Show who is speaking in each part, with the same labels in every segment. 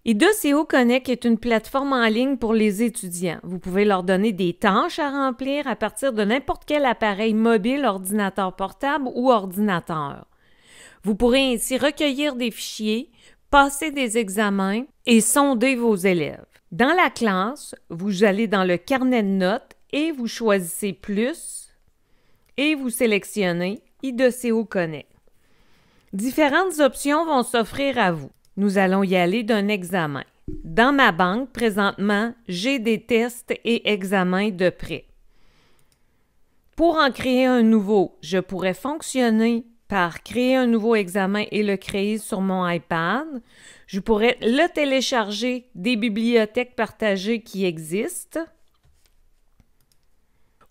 Speaker 1: IDECO Connect est une plateforme en ligne pour les étudiants. Vous pouvez leur donner des tâches à remplir à partir de n'importe quel appareil mobile, ordinateur portable ou ordinateur. Vous pourrez ainsi recueillir des fichiers, passer des examens et sonder vos élèves. Dans la classe, vous allez dans le carnet de notes et vous choisissez « Plus » et vous sélectionnez IDECO Connect. Différentes options vont s'offrir à vous. Nous allons y aller d'un examen. Dans ma banque, présentement, j'ai des tests et examens de prêt. Pour en créer un nouveau, je pourrais fonctionner par créer un nouveau examen et le créer sur mon iPad. Je pourrais le télécharger des bibliothèques partagées qui existent.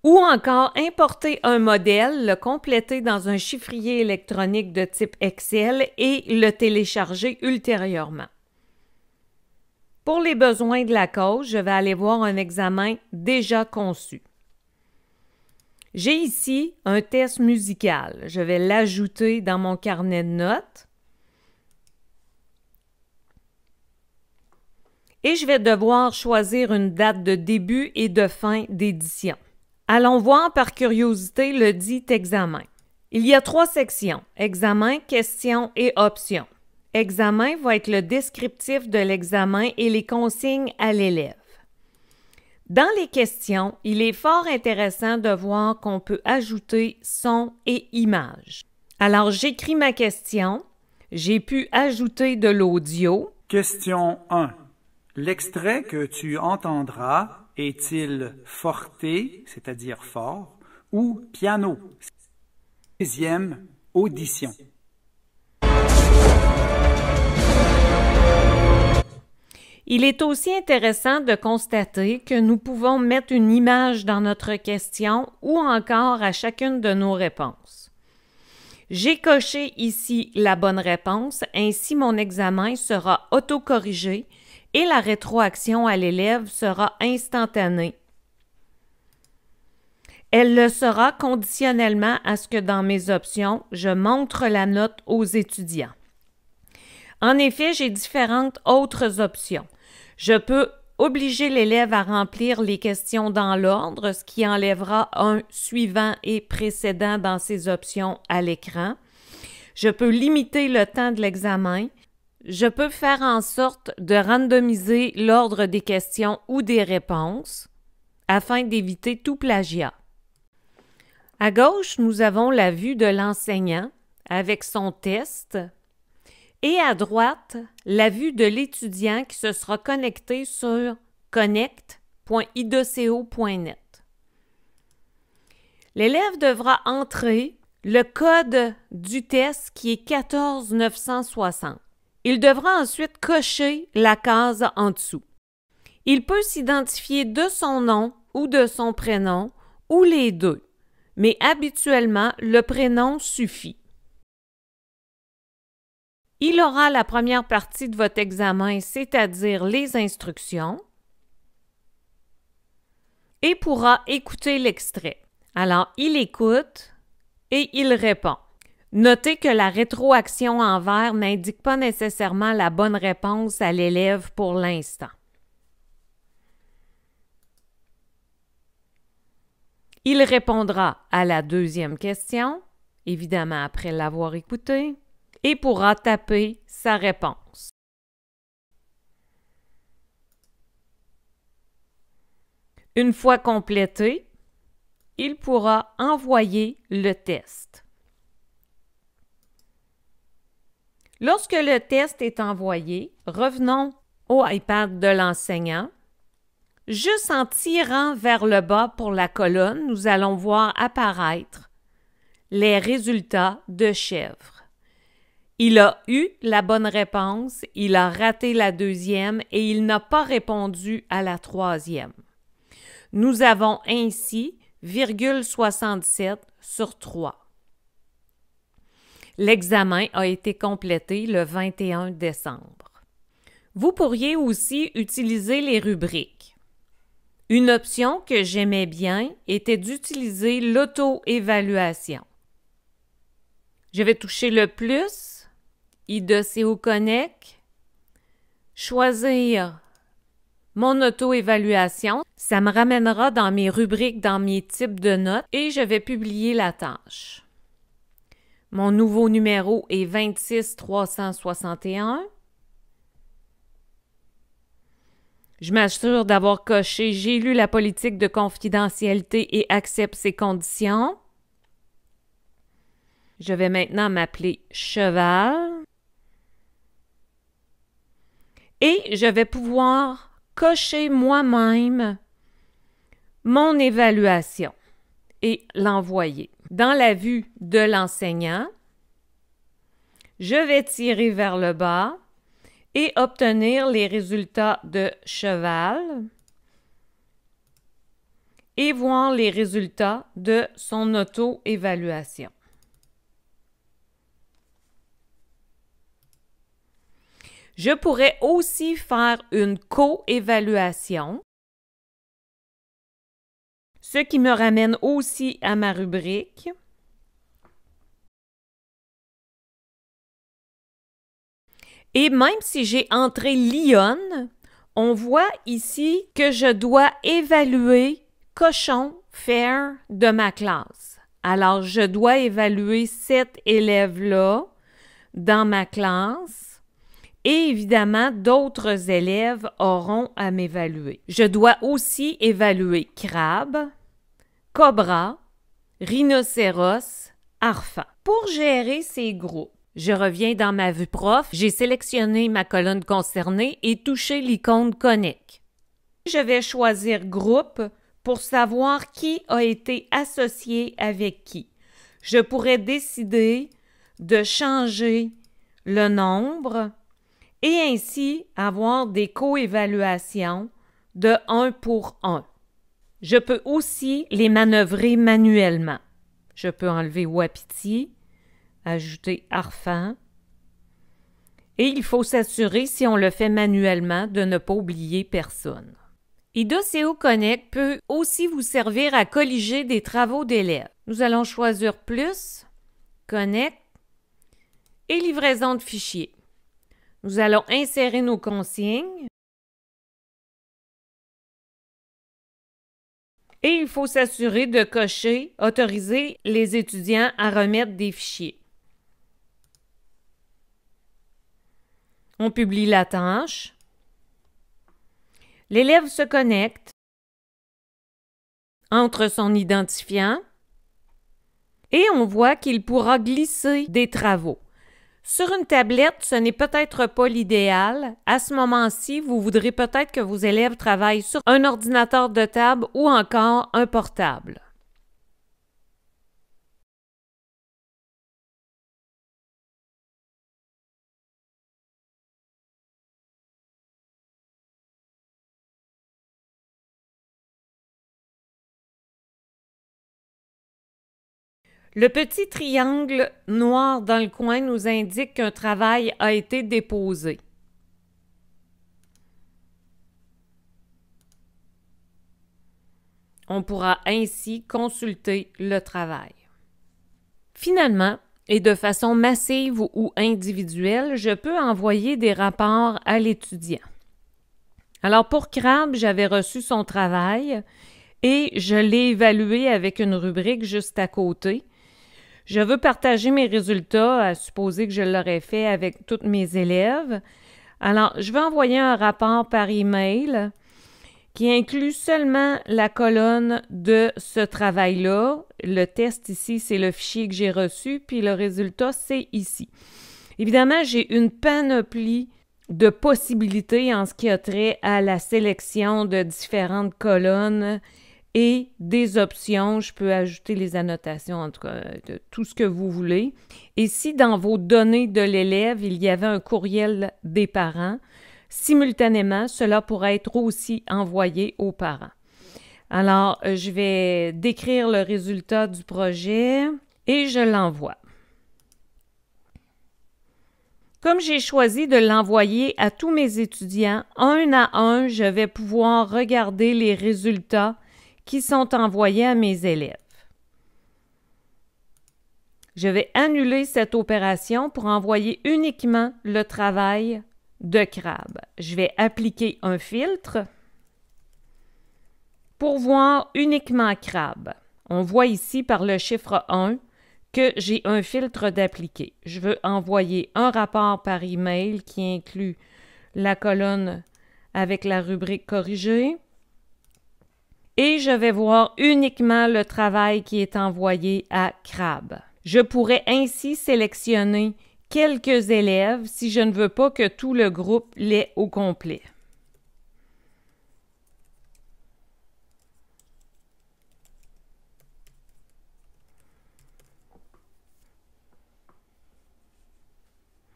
Speaker 1: Ou encore importer un modèle, le compléter dans un chiffrier électronique de type Excel et le télécharger ultérieurement. Pour les besoins de la cause, je vais aller voir un examen déjà conçu. J'ai ici un test musical. Je vais l'ajouter dans mon carnet de notes. Et je vais devoir choisir une date de début et de fin d'édition. Allons voir par curiosité le dit examen. Il y a 3 sections, examen, questions et options. Examen va être le descriptif de l'examen et les consignes à l'élève. Dans les questions, il est fort intéressant de voir qu'on peut ajouter son et image. Alors, j'écris ma question, j'ai pu ajouter de l'audio.
Speaker 2: Question 1. L'extrait que tu entendras est-il forte, c'est-à-dire fort, ou piano? Deuxième, audition.
Speaker 1: Il est aussi intéressant de constater que nous pouvons mettre une image dans notre question ou encore à chacune de nos réponses. J'ai coché ici la bonne réponse, ainsi mon examen sera autocorrigé et la rétroaction à l'élève sera instantanée. Elle le sera conditionnellement à ce que dans mes options, je montre la note aux étudiants. En effet, j'ai différentes autres options. Je peux obliger l'élève à remplir les questions dans l'ordre, ce qui enlèvera un suivant et précédent dans ses options à l'écran. Je peux limiter le temps de l'examen. Je peux faire en sorte de randomiser l'ordre des questions ou des réponses afin d'éviter tout plagiat. À gauche, nous avons la vue de l'enseignant avec son test et à droite, la vue de l'étudiant qui se sera connecté sur connect.ideco.net. L'élève devra entrer le code du test qui est 14960. Il devra ensuite cocher la case en dessous. Il peut s'identifier de son nom ou de son prénom ou les deux, mais habituellement, le prénom suffit. Il aura la première partie de votre examen, c'est-à-dire les instructions, et pourra écouter l'extrait. Alors, il écoute et il répond. Notez que la rétroaction en vert n'indique pas nécessairement la bonne réponse à l'élève pour l'instant. Il répondra à la deuxième question, évidemment après l'avoir écoutée, et pourra taper sa réponse. Une fois complété, il pourra envoyer le test. Lorsque le test est envoyé, revenons au iPad de l'enseignant. Juste en tirant vers le bas pour la colonne, nous allons voir apparaître les résultats de Chèvre. Il a eu la bonne réponse, il a raté la deuxième et il n'a pas répondu à la troisième. Nous avons ainsi 0,67 sur 3. L'examen a été complété le 21 décembre. Vous pourriez aussi utiliser les rubriques. Une option que j'aimais bien était d'utiliser l'auto-évaluation. Je vais toucher le plus, IDECO Connect, choisir mon auto-évaluation. Ça me ramènera dans mes rubriques, dans mes types de notes et je vais publier la tâche. Mon nouveau numéro est 26361. Je m'assure d'avoir coché « J'ai lu la politique de confidentialité et accepte ses conditions ». Je vais maintenant m'appeler Cheval. Et je vais pouvoir cocher moi-même mon évaluation et l'envoyer. Dans la vue de l'enseignant, je vais tirer vers le bas et obtenir les résultats de Cheval et voir les résultats de son auto-évaluation. Je pourrais aussi faire une co-évaluation, ce qui me ramène aussi à ma rubrique. Et même si j'ai entré Lyon, on voit ici que je dois évaluer cochon, faire de ma classe. Alors, je dois évaluer cet élève-là dans ma classe. Et évidemment, d'autres élèves auront à m'évaluer. Je dois aussi évaluer crabe, cobra, rhinocéros, arfan. Pour gérer ces groupes, je reviens dans ma vue prof, j'ai sélectionné ma colonne concernée et touché l'icône Connect. Je vais choisir groupe pour savoir qui a été associé avec qui. Je pourrais décider de changer le nombre et ainsi avoir des co-évaluations de 1 pour 1. Je peux aussi les manœuvrer manuellement. Je peux enlever Wapiti, ajouter Arfan. Et il faut s'assurer, si on le fait manuellement, de ne pas oublier personne. IDOCO Connect peut aussi vous servir à colliger des travaux d'élèves. Nous allons choisir Plus, Connect et livraison de fichiers. Nous allons insérer nos consignes. Et il faut s'assurer de cocher « Autoriser les étudiants à remettre des fichiers ». On publie la tâche. L'élève se connecte, entre son identifiant et on voit qu'il pourra glisser des travaux. Sur une tablette, ce n'est peut-être pas l'idéal. À ce moment-ci, vous voudrez peut-être que vos élèves travaillent sur un ordinateur de table ou encore un portable. Le petit triangle noir dans le coin nous indique qu'un travail a été déposé. On pourra ainsi consulter le travail. Finalement, et de façon massive ou individuelle, je peux envoyer des rapports à l'étudiant. Alors pour Crabe, j'avais reçu son travail et je l'ai évalué avec une rubrique juste à côté. Je veux partager mes résultats, à supposer que je l'aurais fait avec tous mes élèves. Alors, je vais envoyer un rapport par email qui inclut seulement la colonne de ce travail-là. Le test ici, c'est le fichier que j'ai reçu, puis le résultat, c'est ici. Évidemment, j'ai une panoplie de possibilités en ce qui a trait à la sélection de différentes colonnes et des options. Je peux ajouter les annotations, en tout cas, de tout ce que vous voulez. Et si dans vos données de l'élève, il y avait un courriel des parents, simultanément, cela pourrait être aussi envoyé aux parents. Alors, je vais décrire le résultat du projet et je l'envoie. Comme j'ai choisi de l'envoyer à tous mes étudiants, un à un, je vais pouvoir regarder les résultats qui sont envoyés à mes élèves. Je vais annuler cette opération pour envoyer uniquement le travail de crabe. Je vais appliquer un filtre pour voir uniquement crabe. On voit ici par le chiffre 1 que j'ai un filtre d'appliquer. Je veux envoyer un rapport par email qui inclut la colonne avec la rubrique corrigée. Et je vais voir uniquement le travail qui est envoyé à crabe. Je pourrais ainsi sélectionner quelques élèves si je ne veux pas que tout le groupe l'ait au complet.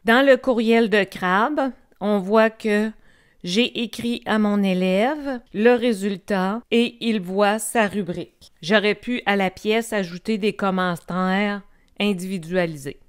Speaker 1: Dans le courriel de crabe, on voit que j'ai écrit à mon élève le résultat et il voit sa rubrique. J'aurais pu à la pièce ajouter des commentaires individualisés.